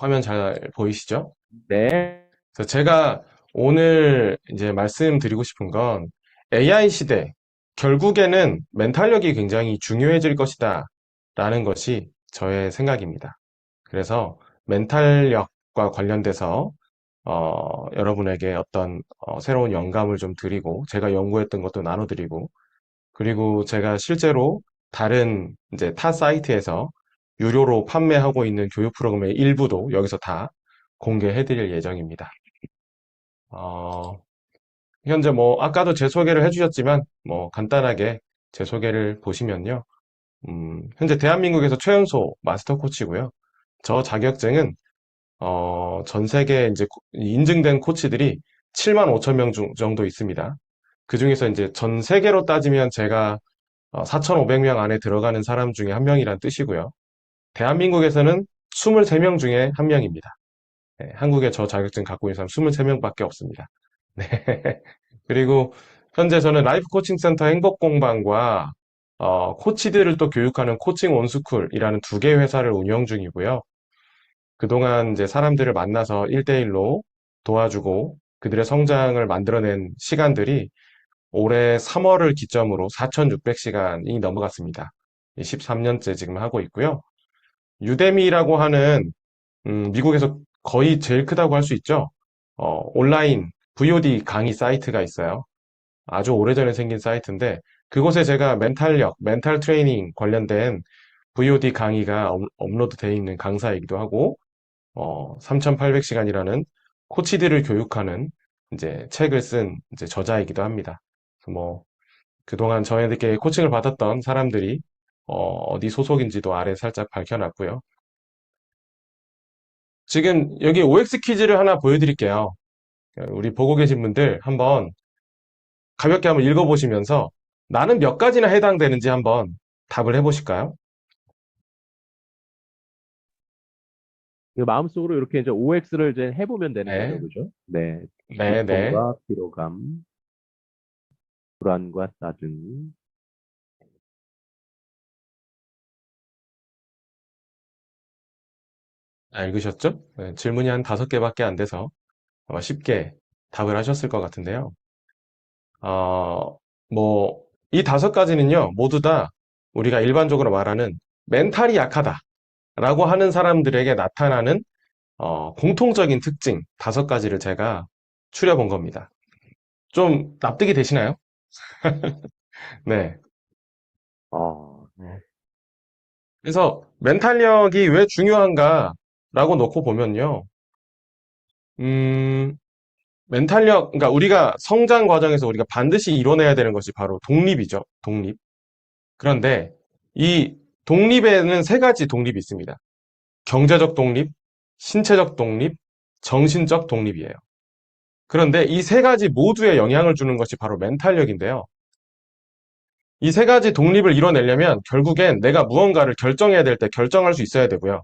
화면 잘 보이시죠? 네. 그래서 제가 오늘 이제 말씀드리고 싶은 건 AI 시대, 결국에는 멘탈력이 굉장히 중요해질 것이다 라는 것이 저의 생각입니다. 그래서 멘탈력과 관련돼서 여러분에게 어떤 새로운 영감을 좀 드리고 제가 연구했던 것도 나눠드리고 그리고 제가 실제로 다른 이제 타 사이트에서 유료로 판매하고 있는 교육 프로그램의 일부도 여기서 다 공개해 드릴 예정입니다. 어, 현재 뭐 아까도 제 소개를 해주셨지만 뭐 간단하게 제 소개를 보시면요. 현재 대한민국에서 최연소 마스터 코치고요. 저 자격증은 전 세계 이제 인증된 코치들이 7만 5천 명 정도 있습니다. 그 중에서 이제 전 세계로 따지면 제가 4,500명 안에 들어가는 사람 중에 한 명이란 뜻이고요. 대한민국에서는 23명 중에 한 명입니다. 네, 한국에 저 자격증 갖고 있는 사람 23명밖에 없습니다. 네. 그리고 현재 저는 라이프 코칭 센터 행복공방과 코치들을 또 교육하는 코칭 온스쿨이라는 두 개 회사를 운영 중이고요. 그동안 이제 사람들을 만나서 1대1로 도와주고 그들의 성장을 만들어낸 시간들이 올해 3월을 기점으로 4,600시간이 넘어갔습니다. 13년째 지금 하고 있고요. 유데미라고 하는 미국에서 거의 제일 크다고 할 수 있죠. 온라인 VOD 강의 사이트가 있어요. 아주 오래전에 생긴 사이트인데 그곳에 제가 멘탈력, 멘탈 트레이닝 관련된 VOD 강의가 업로드 되어 있는 강사이기도 하고 3,800시간이라는 코치들을 교육하는 이제 책을 쓴 이제 저자이기도 합니다. 그래서 뭐 그동안 저에게 코칭을 받았던 사람들이 어디 소속인지도 아래 살짝 밝혀놨고요. 지금 여기 OX 퀴즈를 하나 보여드릴게요. 우리 보고 계신 분들 한번 가볍게 한번 읽어보시면서 나는 몇 가지나 해당되는지 한번 답을 해보실까요? 그 마음속으로 이렇게 이제 OX를 이제 해보면 되는 거죠. 네, 그죠? 네. 네, 네. 두통과 피로감, 불안과 짜증. 읽으셨죠? 네, 질문이 한 5개밖에 안 돼서 아마 쉽게 답을 하셨을 것 같은데요. 어, 뭐, 이 5가지는요, 모두 다 우리가 일반적으로 말하는 멘탈이 약하다라고 하는 사람들에게 나타나는 공통적인 특징 5가지를 제가 추려본 겁니다. 좀 납득이 되시나요? 네. 네. 그래서 멘탈력이 왜 중요한가라고 놓고 보면요. 음, 멘탈력, 그러니까 우리가 성장 과정에서 우리가 반드시 이뤄내야 되는 것이 바로 독립이죠. 독립. 그런데 이 독립에는 3가지 독립이 있습니다. 경제적 독립, 신체적 독립, 정신적 독립이에요. 그런데 이 3가지 모두에 영향을 주는 것이 바로 멘탈력인데요. 이 3가지 독립을 이뤄내려면 결국엔 내가 무언가를 결정해야 될 때 결정할 수 있어야 되고요.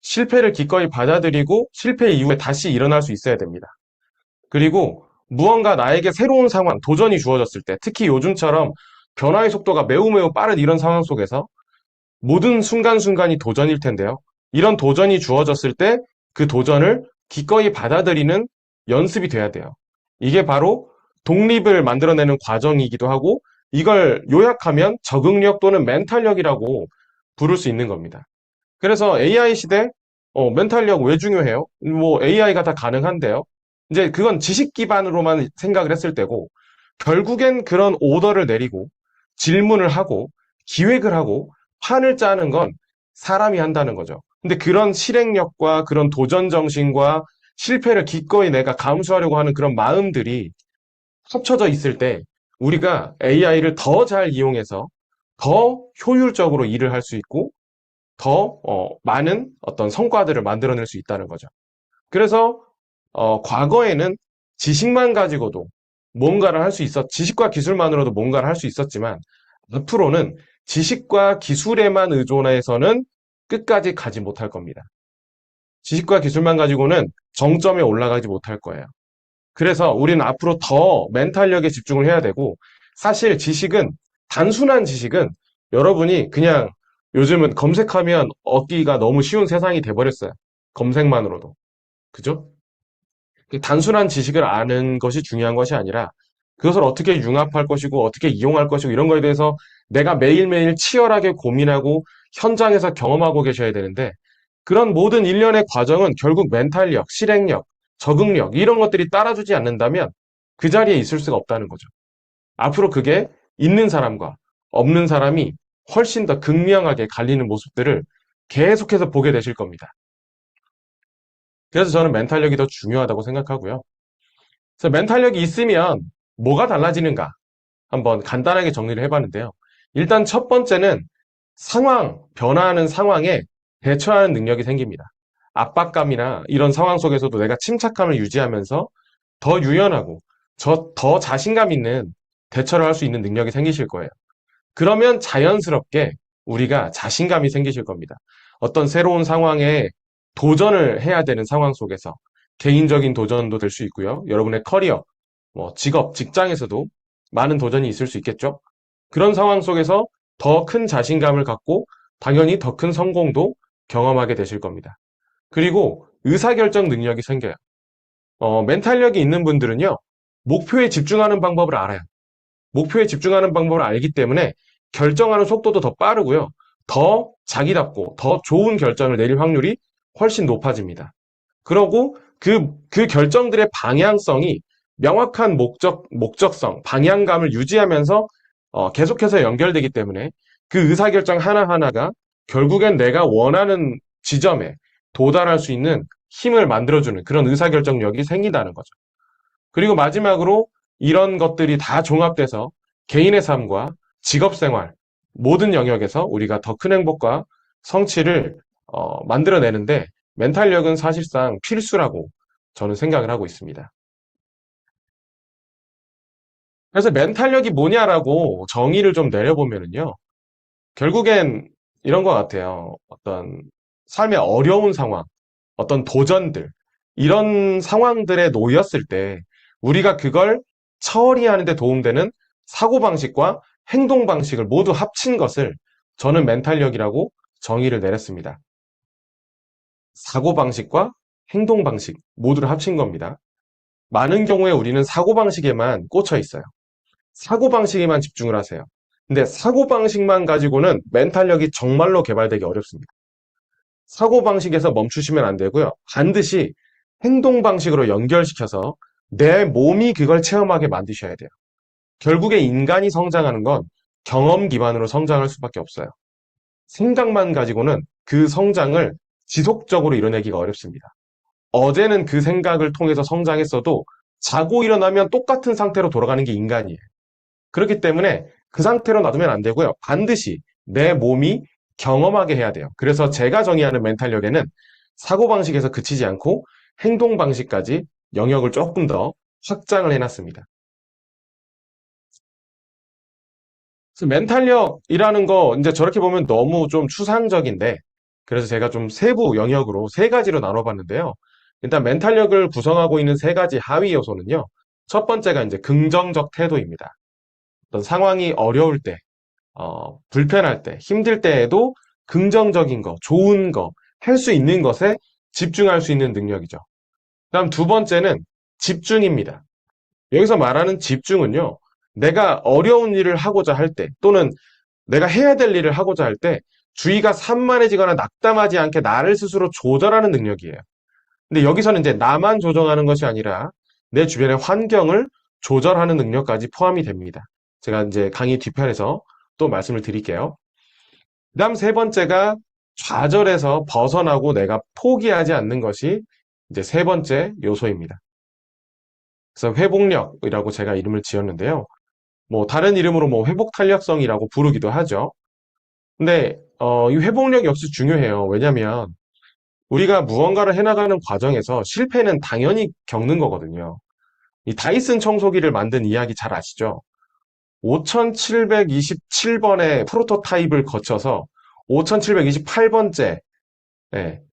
실패를 기꺼이 받아들이고 실패 이후에 다시 일어날 수 있어야 됩니다. 그리고 무언가 나에게 새로운 상황, 도전이 주어졌을 때, 특히 요즘처럼 변화의 속도가 매우 매우 빠른 이런 상황 속에서 모든 순간순간이 도전일 텐데요. 이런 도전이 주어졌을 때 그 도전을 기꺼이 받아들이는 연습이 돼야 돼요. 이게 바로 독립을 만들어내는 과정이기도 하고 이걸 요약하면 적응력 또는 멘탈력이라고 부를 수 있는 겁니다. 그래서 AI 시대 멘탈력 왜 중요해요? 뭐 AI가 다 가능한데요. 이제 그건 지식 기반으로만 생각을 했을 때고 결국엔 그런 오더를 내리고 질문을 하고 기획을 하고 판을 짜는 건 사람이 한다는 거죠. 근데 그런 실행력과 그런 도전 정신과 실패를 기꺼이 내가 감수하려고 하는 그런 마음들이 합쳐져 있을 때 우리가 AI를 더 잘 이용해서 더 효율적으로 일을 할 수 있고 더 많은 어떤 성과들을 만들어낼 수 있다는 거죠. 그래서 과거에는 지식만 가지고도 뭔가를 할 수 지식과 기술만으로도 뭔가를 할 수 있었지만 앞으로는 지식과 기술에만 의존해서는 끝까지 가지 못할 겁니다. 지식과 기술만 가지고는 정점에 올라가지 못할 거예요. 그래서 우리는 앞으로 더 멘탈력에 집중을 해야 되고 사실 단순한 지식은 여러분이 그냥 요즘은 검색하면 얻기가 너무 쉬운 세상이 돼버렸어요. 검색만으로도. 그죠? 단순한 지식을 아는 것이 중요한 것이 아니라 그것을 어떻게 융합할 것이고 어떻게 이용할 것이고 이런 거에 대해서 내가 매일매일 치열하게 고민하고 현장에서 경험하고 계셔야 되는데 그런 모든 일련의 과정은 결국 멘탈력, 실행력, 적응력 이런 것들이 따라주지 않는다면 그 자리에 있을 수가 없다는 거죠. 앞으로 그게 있는 사람과 없는 사람이 훨씬 더 극명하게 갈리는 모습들을 계속해서 보게 되실 겁니다. 그래서 저는 멘탈력이 더 중요하다고 생각하고요. 그래서 멘탈력이 있으면 뭐가 달라지는가? 한번 간단하게 정리를 해봤는데요. 일단 첫 번째는 변화하는 상황에 대처하는 능력이 생깁니다. 압박감이나 이런 상황 속에서도 내가 침착함을 유지하면서 더 유연하고 더 자신감 있는 대처를 할 수 있는 능력이 생기실 거예요. 그러면 자연스럽게 우리가 자신감이 생기실 겁니다. 어떤 새로운 상황에 도전을 해야 되는 상황 속에서 개인적인 도전도 될 수 있고요. 여러분의 커리어, 직업, 직장에서도 많은 도전이 있을 수 있겠죠. 그런 상황 속에서 더 큰 자신감을 갖고 당연히 더 큰 성공도 경험하게 되실 겁니다. 그리고 의사결정 능력이 생겨요. 멘탈력이 있는 분들은요, 목표에 집중하는 방법을 알아요. 목표에 집중하는 방법을 알기 때문에 결정하는 속도도 더 빠르고요. 더 자기답고 더 좋은 결정을 내릴 확률이 훨씬 높아집니다. 그러고 그 결정들의 방향성이 명확한 목적성, 방향감을 유지하면서 계속해서 연결되기 때문에 그 의사결정 하나하나가 결국엔 내가 원하는 지점에 도달할 수 있는 힘을 만들어주는 그런 의사결정력이 생긴다는 거죠. 그리고 마지막으로 이런 것들이 다 종합돼서 개인의 삶과 직업생활 모든 영역에서 우리가 더 큰 행복과 성취를 만들어내는데 멘탈력은 사실상 필수라고 저는 생각을 하고 있습니다. 그래서 멘탈력이 뭐냐라고 정의를 좀 내려보면은요. 결국엔 이런 것 같아요. 어떤 삶의 어려운 상황, 어떤 도전들, 이런 상황들에 놓였을 때 우리가 그걸 처리하는 데 도움되는 사고방식과 행동방식을 모두 합친 것을 저는 멘탈력이라고 정의를 내렸습니다. 사고방식과 행동방식 모두를 합친 겁니다. 많은 경우에 우리는 사고방식에만 꽂혀 있어요. 사고방식에만 집중을 하세요. 근데 사고방식만 가지고는 멘탈력이 정말로 개발되기 어렵습니다. 사고방식에서 멈추시면 안 되고요. 반드시 행동방식으로 연결시켜서 내 몸이 그걸 체험하게 만드셔야 돼요. 결국에 인간이 성장하는 건 경험 기반으로 성장할 수밖에 없어요. 생각만 가지고는 그 성장을 지속적으로 이뤄내기가 어렵습니다. 어제는 그 생각을 통해서 성장했어도 자고 일어나면 똑같은 상태로 돌아가는 게 인간이에요. 그렇기 때문에 그 상태로 놔두면 안 되고요. 반드시 내 몸이 경험하게 해야 돼요. 그래서 제가 정의하는 멘탈력에는 사고방식에서 그치지 않고 행동방식까지 영역을 조금 더 확장을 해놨습니다. 그래서 멘탈력이라는 거 이제 저렇게 보면 너무 좀 추상적인데 그래서 제가 좀 세부 영역으로 세 가지로 나눠봤는데요. 일단 멘탈력을 구성하고 있는 세 가지 하위 요소는요. 첫 번째가 이제 긍정적 태도입니다. 어떤 상황이 어려울 때, 불편할 때, 힘들 때에도 긍정적인 거, 좋은 거, 할 수 있는 것에 집중할 수 있는 능력이죠. 그다음 두 번째는 집중입니다. 여기서 말하는 집중은요, 내가 어려운 일을 하고자 할 때, 또는 내가 해야 될 일을 하고자 할 때, 주의가 산만해지거나 낙담하지 않게 나를 스스로 조절하는 능력이에요. 근데 여기서는 이제 나만 조정하는 것이 아니라 내 주변의 환경을 조절하는 능력까지 포함이 됩니다. 제가 이제 강의 뒤편에서 또 말씀을 드릴게요. 그다음 세 번째가 좌절에서 벗어나고 내가 포기하지 않는 것이 이제 세 번째 요소입니다. 그래서 회복력이라고 제가 이름을 지었는데요. 뭐 다른 이름으로 뭐 회복 탄력성이라고 부르기도 하죠. 근데 이 회복력 역시 중요해요. 왜냐하면 우리가 무언가를 해나가는 과정에서 실패는 당연히 겪는 거거든요. 이 다이슨 청소기를 만든 이야기 잘 아시죠? 5727번의 프로토타입을 거쳐서 5728번째,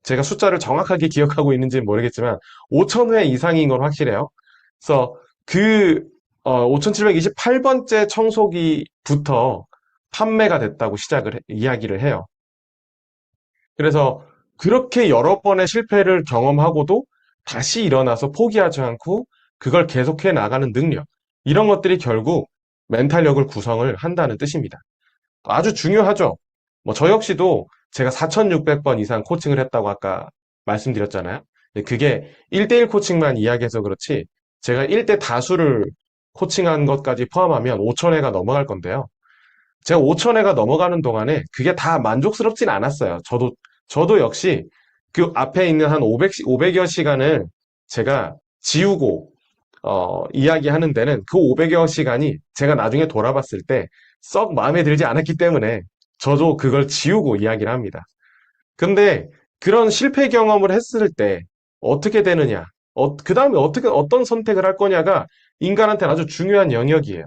제가 숫자를 정확하게 기억하고 있는지는 모르겠지만 5000회 이상인 건 확실해요. 그래서 그 5728번째 청소기부터 판매가 됐다고 이야기를 해요. 그래서 그렇게 여러 번의 실패를 경험하고도 다시 일어나서 포기하지 않고 그걸 계속해 나가는 능력. 이런 것들이 결국 멘탈력을 구성을 한다는 뜻입니다. 아주 중요하죠. 뭐 저 역시도 제가 4,600번 이상 코칭을 했다고 아까 말씀드렸잖아요. 그게 1대1 코칭만 이야기해서 그렇지 제가 1대 다수를 코칭한 것까지 포함하면 5,000회가 넘어갈 건데요. 제가 5,000회가 넘어가는 동안에 그게 다 만족스럽진 않았어요. 저도 역시 그 앞에 있는 한 500여 시간을 제가 지우고, 이야기하는 데는 그 500여 시간이 제가 나중에 돌아봤을 때 썩 마음에 들지 않았기 때문에 저도 그걸 지우고 이야기를 합니다. 근데 그런 실패 경험을 했을 때 어떻게 되느냐, 그 다음에 어떤 선택을 할 거냐가 인간한테는 아주 중요한 영역이에요.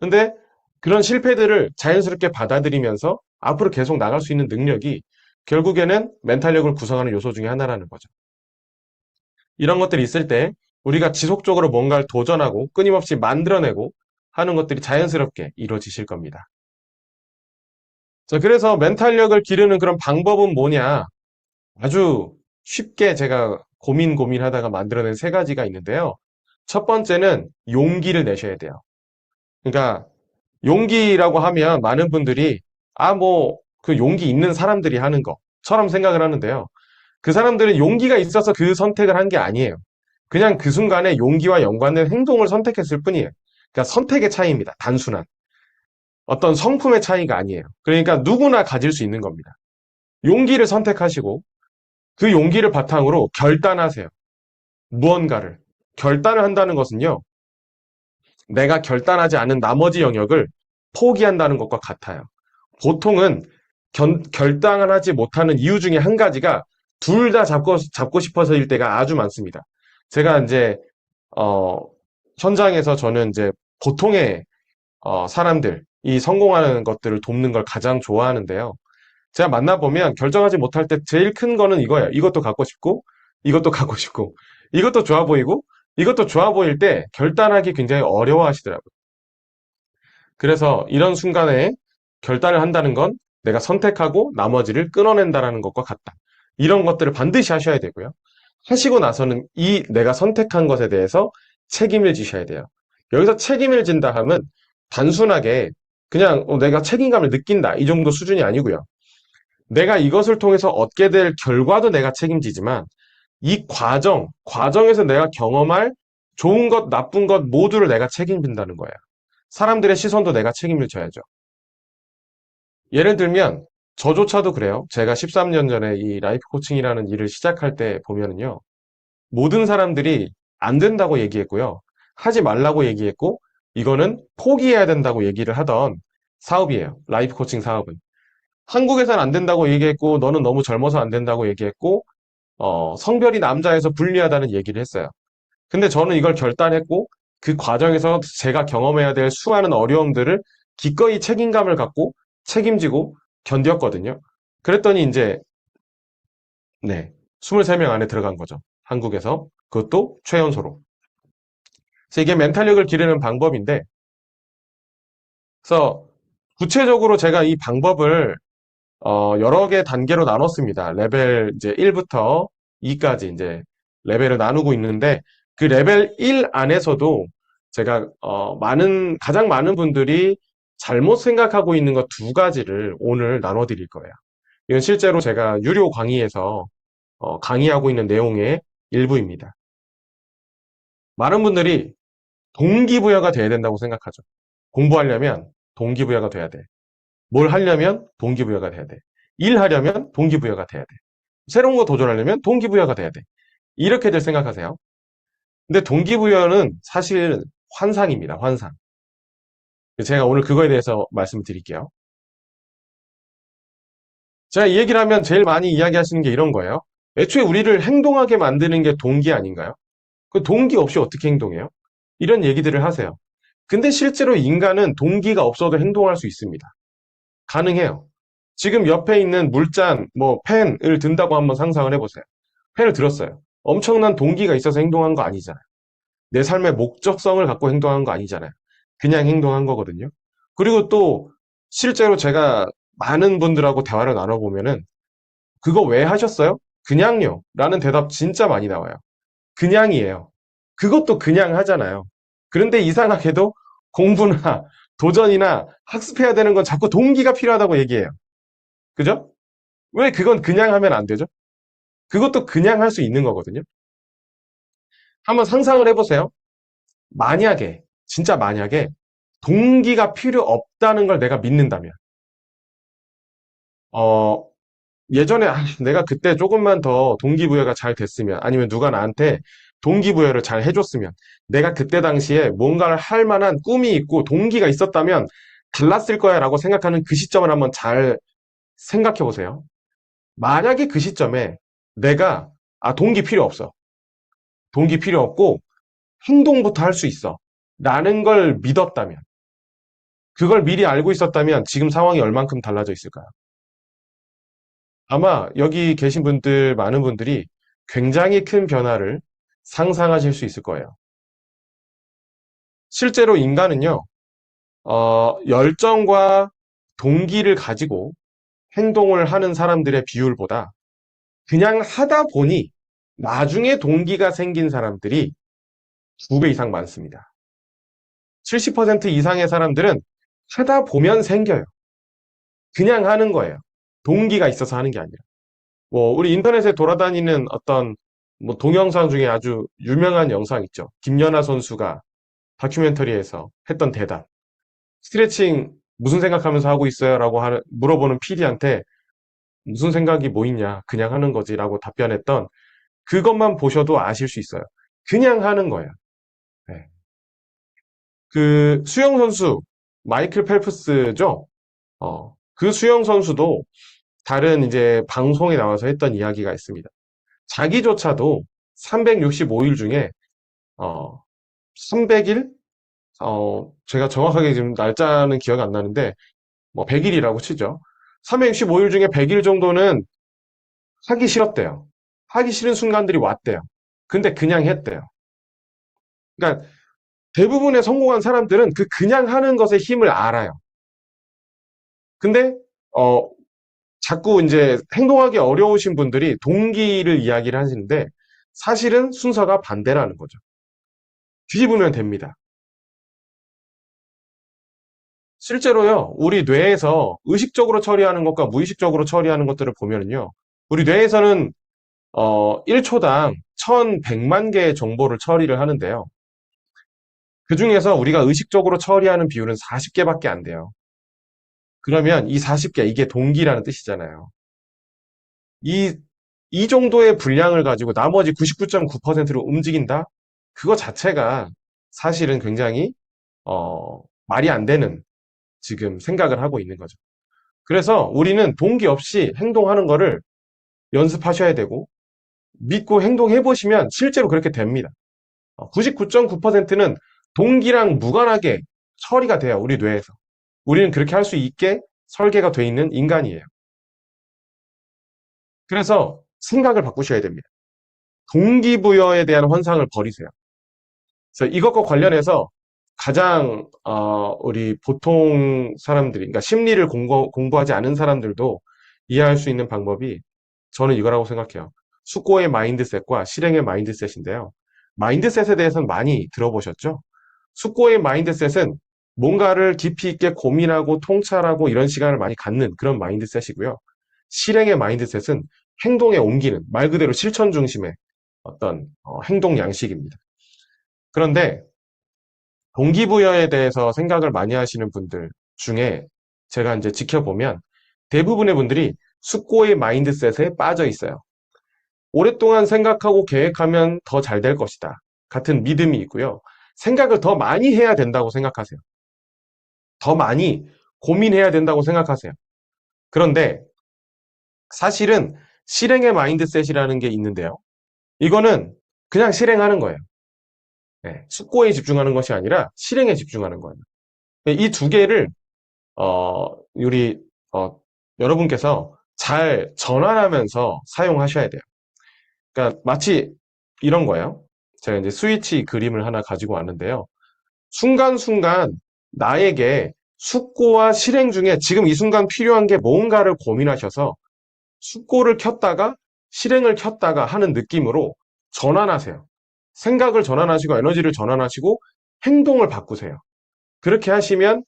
근데 그런 실패들을 자연스럽게 받아들이면서 앞으로 계속 나갈 수 있는 능력이 결국에는 멘탈력을 구성하는 요소 중에 하나라는 거죠. 이런 것들이 있을 때 우리가 지속적으로 뭔가를 도전하고 끊임없이 만들어내고 하는 것들이 자연스럽게 이루어지실 겁니다. 자, 그래서 멘탈력을 기르는 그런 방법은 뭐냐? 아주 쉽게 제가 고민하다가 만들어낸 세 가지가 있는데요. 첫 번째는 용기를 내셔야 돼요. 그러니까 용기라고 하면 많은 분들이 그 용기 있는 사람들이 하는 것처럼 생각을 하는데요. 그 사람들은 용기가 있어서 그 선택을 한 게 아니에요. 그냥 그 순간에 용기와 연관된 행동을 선택했을 뿐이에요. 그러니까 선택의 차이입니다. 단순한. 어떤 성품의 차이가 아니에요. 그러니까 누구나 가질 수 있는 겁니다. 용기를 선택하시고 그 용기를 바탕으로 결단하세요. 무언가를. 결단을 한다는 것은요. 내가 결단하지 않은 나머지 영역을 포기한다는 것과 같아요. 보통은 결단을 하지 못하는 이유 중에 한 가지가 둘 다 잡고 싶어서일 때가 아주 많습니다. 제가 이제, 어, 현장에서 저는 이제 보통의 사람들, 이 성공하는 것들을 돕는 걸 가장 좋아하는데요. 제가 만나보면 결정하지 못할 때 제일 큰 거는 이거예요. 이것도 갖고 싶고, 이것도 갖고 싶고, 이것도 좋아 보이고, 이것도 좋아 보일 때 결단하기 굉장히 어려워하시더라고요. 그래서 이런 순간에 결단을 한다는 건 내가 선택하고 나머지를 끊어낸다라는 것과 같다. 이런 것들을 반드시 하셔야 되고요. 하시고 나서는 이 내가 선택한 것에 대해서 책임을 지셔야 돼요. 여기서 책임을 진다 하면 단순하게 그냥 내가 책임감을 느낀다 이 정도 수준이 아니고요. 내가 이것을 통해서 얻게 될 결과도 내가 책임지지만 이 과정에서 내가 경험할 좋은 것, 나쁜 것 모두를 내가 책임진다는 거예요. 사람들의 시선도 내가 책임을 져야죠. 예를 들면 저조차도 그래요. 제가 13년 전에 이 라이프 코칭이라는 일을 시작할 때 보면은요. 모든 사람들이 안 된다고 얘기했고요. 하지 말라고 얘기했고 이거는 포기해야 된다고 얘기를 하던 사업이에요. 라이프 코칭 사업은. 한국에선 안 된다고 얘기했고 너는 너무 젊어서 안 된다고 얘기했고 성별이 남자에서 불리하다는 얘기를 했어요. 근데 저는 이걸 결단했고 그 과정에서 제가 경험해야 될 수많은 어려움들을 기꺼이 책임감을 갖고 책임지고 견뎠거든요. 그랬더니 이제 네, 23명 안에 들어간 거죠. 한국에서. 그것도 최연소로. 그래서 이게 멘탈력을 기르는 방법인데 그래서 구체적으로 제가 이 방법을 여러 개 단계로 나눴습니다. 레벨 이제 1부터 2까지 이제 레벨을 나누고 있는데 그 레벨 1 안에서도 제가 가장 많은 분들이 잘못 생각하고 있는 것 두 가지를 오늘 나눠드릴 거예요. 이건 실제로 제가 유료 강의에서 강의하고 있는 내용의 일부입니다. 많은 분들이 동기부여가 돼야 된다고 생각하죠. 공부하려면 동기부여가 돼야 돼. 뭘 하려면 동기부여가 돼야 돼. 일하려면 동기부여가 돼야 돼. 새로운 거 도전하려면 동기부여가 돼야 돼. 이렇게들 생각하세요. 근데 동기부여는 사실 환상입니다. 환상. 제가 오늘 그거에 대해서 말씀드릴게요. 제가 이 얘기를 하면 제일 많이 이야기하시는 게 이런 거예요. 애초에 우리를 행동하게 만드는 게 동기 아닌가요? 그 동기 없이 어떻게 행동해요? 이런 얘기들을 하세요. 근데 실제로 인간은 동기가 없어도 행동할 수 있습니다. 가능해요. 지금 옆에 있는 물잔, 펜을 든다고 한번 상상을 해보세요. 펜을 들었어요. 엄청난 동기가 있어서 행동한 거 아니잖아요. 내 삶의 목적성을 갖고 행동한 거 아니잖아요. 그냥 행동한 거거든요. 그리고 또 실제로 제가 많은 분들하고 대화를 나눠보면은 그거 왜 하셨어요? 그냥요. 라는 대답 진짜 많이 나와요. 그냥이에요. 그것도 그냥 하잖아요. 그런데 이상하게도 공부나 도전이나 학습해야 되는 건 자꾸 동기가 필요하다고 얘기해요. 그죠? 왜 그건 그냥 하면 안 되죠? 그것도 그냥 할 수 있는 거거든요. 한번 상상을 해보세요. 만약에, 진짜 만약에 동기가 필요 없다는 걸 내가 믿는다면, 어, 예전에 내가 그때 조금만 더 동기부여가 잘 됐으면 아니면 누가 나한테 동기부여를 잘 해줬으면 내가 그때 당시에 뭔가를 할 만한 꿈이 있고 동기가 있었다면 달랐을 거야 라고 생각하는 그 시점을 한번 잘 생각해 보세요. 만약에 그 시점에 내가 동기 필요 없어. 동기 필요 없고 행동부터 할 수 있어. 라는 걸 믿었다면 그걸 미리 알고 있었다면 지금 상황이 얼만큼 달라져 있을까요? 아마 여기 계신 분들, 많은 분들이 굉장히 큰 변화를 상상하실 수 있을 거예요. 실제로 인간은요, 열정과 동기를 가지고 행동을 하는 사람들의 비율보다 그냥 하다 보니 나중에 동기가 생긴 사람들이 2배 이상 많습니다. 70% 이상의 사람들은 하다 보면 생겨요. 그냥 하는 거예요. 동기가 있어서 하는 게 아니라. 뭐 우리 인터넷에 돌아다니는 어떤 뭐 동영상 중에 아주 유명한 영상 있죠. 김연아 선수가 다큐멘터리에서 했던 대답. 스트레칭 무슨 생각하면서 하고 있어요? 라고 물어보는 PD한테 무슨 생각이 뭐 있냐? 그냥 하는 거지. 라고 답변했던 그것만 보셔도 아실 수 있어요. 그냥 하는 거예요. 네. 그 수영 선수 마이클 펠프스죠. 그 수영 선수도 다른 이제 방송에 나와서 했던 이야기가 있습니다. 자기조차도 365일 중에 300일 제가 정확하게 지금 날짜는 기억이 안 나는데 뭐 100일이라고 치죠. 365일 중에 100일 정도는 하기 싫었대요. 하기 싫은 순간들이 왔대요. 근데 그냥 했대요. 그러니까 대부분의 성공한 사람들은 그 그냥 하는 것의 힘을 알아요. 근데 어 자꾸 이제 행동하기 어려우신 분들이 동기를 이야기를 하시는데 사실은 순서가 반대라는 거죠. 뒤집으면 됩니다. 실제로요, 우리 뇌에서 의식적으로 처리하는 것과 무의식적으로 처리하는 것들을 보면은요, 우리 뇌에서는 1초당 1100만 개의 정보를 처리를 하는데요. 그 중에서 우리가 의식적으로 처리하는 비율은 40개밖에 안 돼요. 그러면 이 40개, 이게 동기라는 뜻이잖아요. 이, 이 정도의 분량을 가지고 나머지 99.9%로 움직인다? 그거 자체가 사실은 굉장히, 말이 안 되는 지금 생각을 하고 있는 거죠. 그래서 우리는 동기 없이 행동하는 거를 연습하셔야 되고, 믿고 행동해 보시면 실제로 그렇게 됩니다. 99.9%는 동기랑 무관하게 처리가 돼요, 우리 뇌에서. 우리는 그렇게 할 수 있게 설계가 돼 있는 인간이에요. 그래서 생각을 바꾸셔야 됩니다. 동기부여에 대한 환상을 버리세요. 그래서 이것과 관련해서 가장 우리 보통 사람들이, 그러니까 심리를 공부하지 않은 사람들도 이해할 수 있는 방법이 저는 이거라고 생각해요. 숙고의 마인드셋과 실행의 마인드셋인데요. 마인드셋에 대해서는 많이 들어보셨죠? 숙고의 마인드셋은 뭔가를 깊이 있게 고민하고 통찰하고 이런 시간을 많이 갖는 그런 마인드셋이고요. 실행의 마인드셋은 행동에 옮기는 말 그대로 실천 중심의 어떤 행동 양식입니다. 그런데 동기부여에 대해서 생각을 많이 하시는 분들 중에 제가 이제 지켜보면 대부분의 분들이 숙고의 마인드셋에 빠져 있어요. 오랫동안 생각하고 계획하면 더 잘 될 것이다. 같은 믿음이 있고요. 생각을 더 많이 해야 된다고 생각하세요. 더 많이 고민해야 된다고 생각하세요. 그런데 사실은 실행의 마인드셋이라는 게 있는데요. 이거는 그냥 실행하는 거예요. 네, 숙고에 집중하는 것이 아니라 실행에 집중하는 거예요. 이 두 개를 우리 여러분께서 잘 전환하면서 사용하셔야 돼요. 그러니까 마치 이런 거예요. 제가 이제 스위치 그림을 하나 가지고 왔는데요. 순간순간 나에게 숙고와 실행 중에 지금 이 순간 필요한 게 뭔가를 고민하셔서 숫고를 켰다가 실행을 켰다가 하는 느낌으로 전환하세요. 생각을 전환하시고 에너지를 전환하시고 행동을 바꾸세요. 그렇게 하시면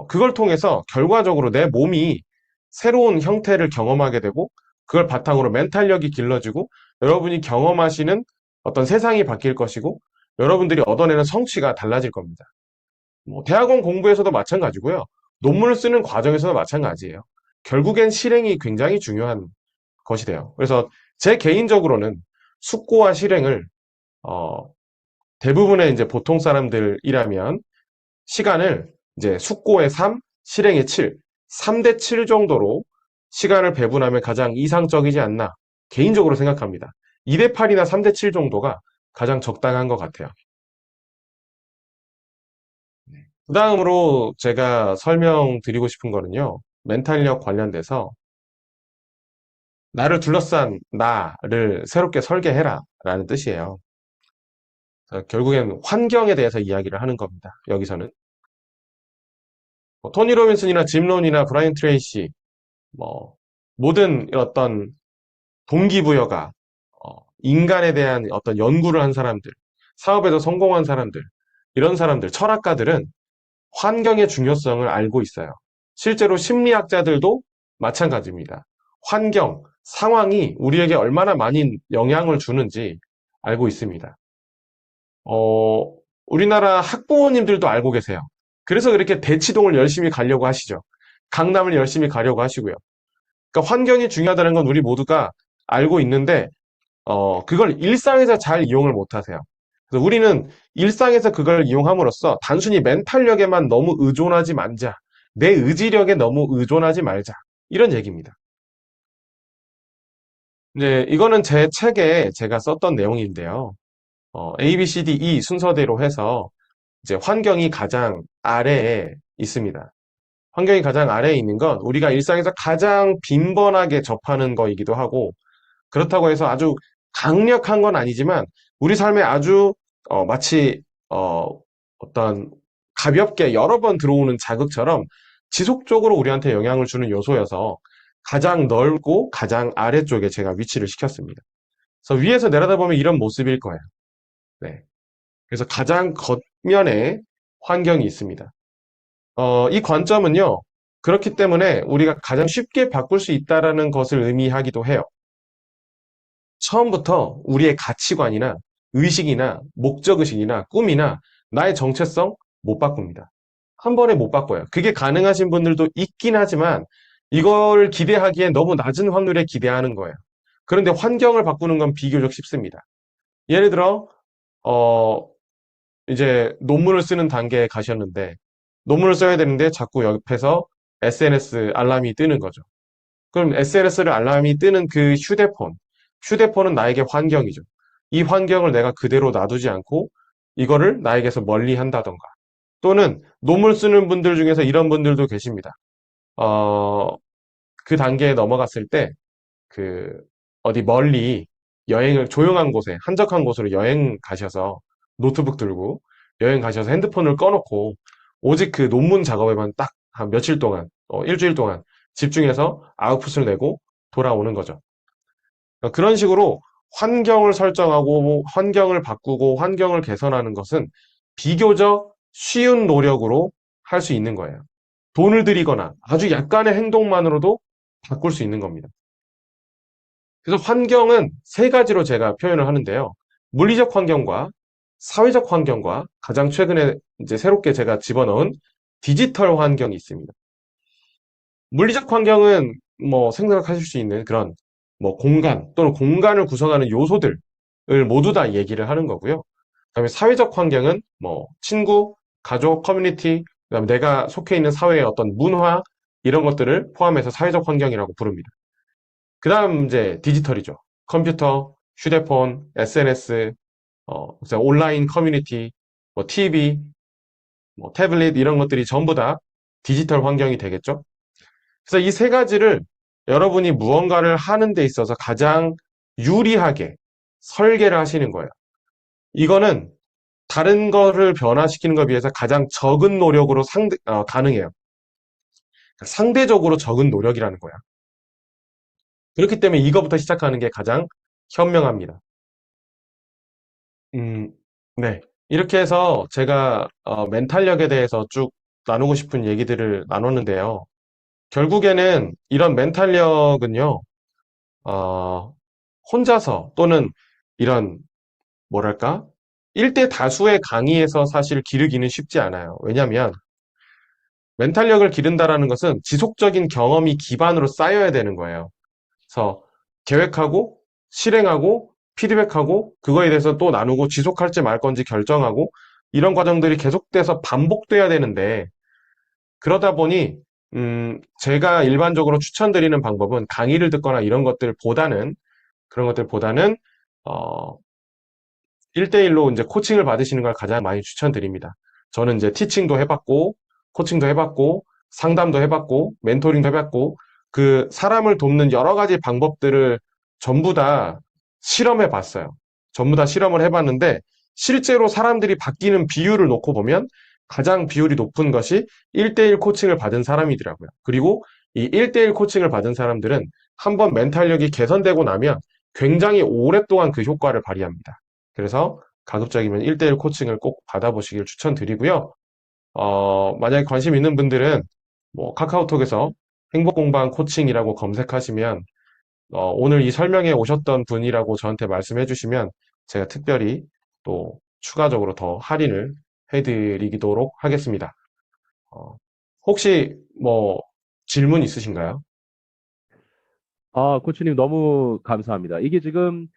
그걸 통해서 결과적으로 내 몸이 새로운 형태를 경험하게 되고 그걸 바탕으로 멘탈력이 길러지고 여러분이 경험하시는 어떤 세상이 바뀔 것이고 여러분들이 얻어내는 성취가 달라질 겁니다. 뭐 대학원 공부에서도 마찬가지고요. 논문을 쓰는 과정에서도 마찬가지예요. 결국엔 실행이 굉장히 중요한 것이 돼요. 그래서 제 개인적으로는 숙고와 실행을 어, 대부분의 이제 보통 사람들이라면 시간을 이제 숙고의 3, 실행의 7, 3대 7 정도로 시간을 배분하면 가장 이상적이지 않나 개인적으로 생각합니다. 2대 8이나 3대 7 정도가 가장 적당한 것 같아요. 그 다음으로 제가 설명드리고 싶은 거는요. 멘탈력 관련돼서 나를 둘러싼 나를 새롭게 설계해라 라는 뜻이에요. 결국엔 환경에 대해서 이야기를 하는 겁니다. 여기서는. 뭐 토니 로빈슨이나 짐 론이나 브라이언 트레이시, 뭐, 모든 어떤 동기부여가, 인간에 대한 어떤 연구를 한 사람들, 사업에서 성공한 사람들, 이런 사람들, 철학가들은 환경의 중요성을 알고 있어요. 실제로 심리학자들도 마찬가지입니다. 환경, 상황이 우리에게 얼마나 많이 영향을 주는지 알고 있습니다. 어, 우리나라 학부모님들도 알고 계세요. 그래서 그렇게 대치동을 열심히 가려고 하시죠. 강남을 열심히 가려고 하시고요. 그러니까 환경이 중요하다는 건 우리 모두가 알고 있는데, 그걸 일상에서 잘 이용을 못 하세요. 그래서 우리는 일상에서 그걸 이용함으로써 단순히 멘탈력에만 너무 의존하지 말자. 내 의지력에 너무 의존하지 말자. 이런 얘기입니다. 이제 이거는 제 책에 제가 썼던 내용인데요. A, B, C, D, E 순서대로 해서 이제 환경이 가장 아래에 있습니다. 환경이 가장 아래에 있는 건 우리가 일상에서 가장 빈번하게 접하는 거이기도 하고 그렇다고 해서 아주 강력한 건 아니지만 우리 삶에 아주 마치 어떤 가볍게 여러 번 들어오는 자극처럼 지속적으로 우리한테 영향을 주는 요소여서 가장 넓고 가장 아래쪽에 제가 위치를 시켰습니다. 그래서 위에서 내려다보면 이런 모습일 거예요. 네. 그래서 가장 겉면에 환경이 있습니다. 이 관점은요, 그렇기 때문에 우리가 가장 쉽게 바꿀 수 있다라는 것을 의미하기도 해요. 처음부터 우리의 가치관이나 의식이나 목적의식이나 꿈이나 나의 정체성 못 바꿉니다. 한 번에 못 바꿔요. 그게 가능하신 분들도 있긴 하지만 이걸 기대하기에 너무 낮은 확률에 기대하는 거예요. 그런데 환경을 바꾸는 건 비교적 쉽습니다. 예를 들어, 어, 이제 논문을 쓰는 단계에 가셨는데 논문을 써야 되는데 자꾸 옆에서 SNS 알람이 뜨는 거죠. 그럼 SNS를 알람이 뜨는 그 휴대폰은 나에게 환경이죠. 이 환경을 내가 그대로 놔두지 않고 이거를 나에게서 멀리 한다던가. 또는 논문 쓰는 분들 중에서 이런 분들도 계십니다. 어, 그 단계에 넘어갔을 때, 그, 어디 멀리 여행을 조용한 곳에, 한적한 곳으로 여행 가셔서 노트북 들고 여행 가셔서 핸드폰을 꺼놓고 오직 그 논문 작업에만 딱 한 며칠 동안, 일주일 동안 집중해서 아웃풋을 내고 돌아오는 거죠. 그런 식으로 환경을 설정하고 환경을 바꾸고 환경을 개선하는 것은 비교적 쉬운 노력으로 할 수 있는 거예요. 돈을 들이거나 아주 약간의 행동만으로도 바꿀 수 있는 겁니다. 그래서 환경은 세 가지로 제가 표현을 하는데요. 물리적 환경과 사회적 환경과 가장 최근에 이제 새롭게 제가 집어넣은 디지털 환경이 있습니다. 물리적 환경은 뭐 생각하실 수 있는 그런 뭐 공간 또는 공간을 구성하는 요소들을 모두 다 얘기를 하는 거고요. 그다음에 사회적 환경은 뭐 친구, 가족, 커뮤니티, 그다음에 내가 속해 있는 사회의 어떤 문화 이런 것들을 포함해서 사회적 환경이라고 부릅니다. 그다음 이제 디지털이죠. 컴퓨터, 휴대폰, SNS, 그래서 온라인 커뮤니티, 뭐 TV, 뭐 태블릿 이런 것들이 전부 다 디지털 환경이 되겠죠. 그래서 이 세 가지를 여러분이 무언가를 하는 데 있어서 가장 유리하게 설계를 하시는 거예요. 이거는 다른 거를 변화시키는 것에 비해서 가장 적은 노력으로 가능해요. 상대적으로 적은 노력이라는 거야. 그렇기 때문에 이거부터 시작하는 게 가장 현명합니다. 음, 네. 이렇게 해서 제가 멘탈력에 대해서 쭉 나누고 싶은 얘기들을 나눴는데요. 결국에는 이런 멘탈력은요, 어, 혼자서 또는 이런, 뭐랄까, 1대 다수의 강의에서 사실 기르기는 쉽지 않아요. 왜냐하면 멘탈력을 기른다라는 것은 지속적인 경험이 기반으로 쌓여야 되는 거예요. 그래서 계획하고 실행하고 피드백하고 그거에 대해서 또 나누고 지속할지 말 건지 결정하고 이런 과정들이 계속돼서 반복돼야 되는데 그러다 보니 제가 일반적으로 추천드리는 방법은 강의를 듣거나 이런 것들보다는 그런 것들보다는 어, 1대1로 이제 코칭을 받으시는 걸 가장 많이 추천드립니다. 저는 이제 티칭도 해봤고, 코칭도 해봤고, 상담도 해봤고, 멘토링도 해봤고, 그 사람을 돕는 여러 가지 방법들을 전부 다 실험해 봤어요. 전부 다 실험을 해봤는데, 실제로 사람들이 바뀌는 비율을 놓고 보면 가장 비율이 높은 것이 1대1 코칭을 받은 사람이더라고요. 그리고 이 1대1 코칭을 받은 사람들은 한번 멘탈력이 개선되고 나면 굉장히 오랫동안 그 효과를 발휘합니다. 그래서 가급적이면 1대1 코칭을 꼭 받아보시길 추천드리고요. 만약에 관심 있는 분들은 뭐 카카오톡에서 행복공방 코칭이라고 검색하시면 오늘 이 설명에 오셨던 분이라고 저한테 말씀해 주시면 제가 특별히 또 추가적으로 더 할인을 해드리도록 하겠습니다. 어, 혹시 뭐 질문 있으신가요? 코치님 너무 감사합니다. 이게 지금